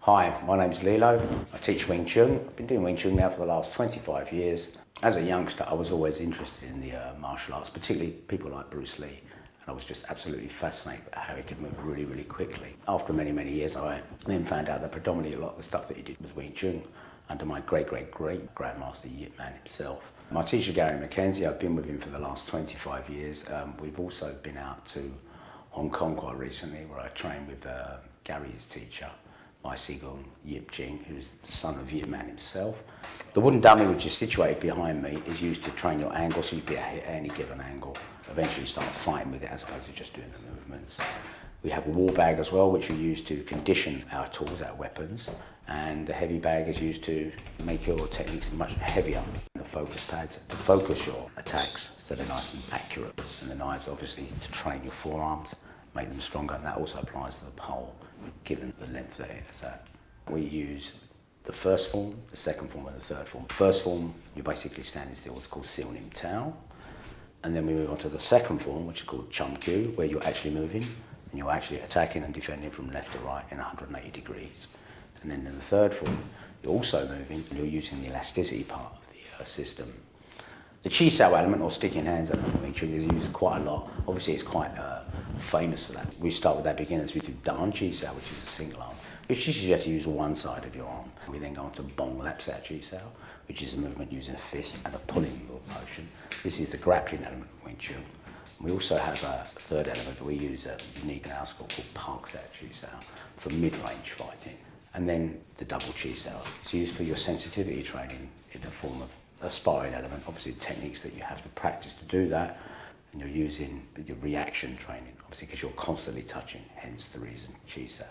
Hi, my name's Lillo. I teach Wing Chun. I've been doing Wing Chun now for the last 25 years. As a youngster, I was always interested in the martial arts, particularly people like Bruce Lee. And I was just absolutely fascinated by how he could move really, really quickly. After many, many years, I then found out that predominantly a lot of the stuff that he did was Wing Chun under my great Grandmaster Yip Man himself. My teacher, Gary Mackenzie, I've been with him for the last 25 years. We've also been out to Hong Kong quite recently, where I trained with Gary's teacher, my Sifu Yip Jing, who's the son of Yip Man himself. The wooden dummy, which is situated behind me, is used to train your angle, so you'd be at any given angle. Eventually start fighting with it as opposed to just doing the movements. We have a war bag as well, which we use to condition our tools, our weapons. And the heavy bag is used to make your techniques much heavier. The focus pads to focus your attacks so they're nice and accurate. And the knives, obviously, to train your forearms, make them stronger, and that also applies to the pole, given the length that it is at. We use the first form, the second form, and the third form. First form, you're basically standing still, what's called Sil Nim Tao. And then we move on to the second form, which is called Chun, where you're actually moving, and you're actually attacking and defending from left to right in 180 degrees. And then in the third form, you're also moving, and you're using the elasticity part of the system. The Chi Sao element, or sticking hands element of Wing Chun, is used quite a lot. Obviously, it's quite famous for that. We start with our beginners. We do Dan Chi Sao, which is a single arm, which teaches you have to use one side of your arm. We then go on to Bong Lap Sao Chi Sao, which is a movement using a fist and a pulling motion. This is the grappling element of Wing Chun. We also have a third element that we use, a unique in our school, called Park Sao Chi Sao, for mid-range fighting. And then the double Chi Sao. It's used for your sensitivity training in the form of a sparring element, obviously techniques that you have to practice to do that, and you're using your reaction training, obviously because you're constantly touching, hence the reason Chi Sao.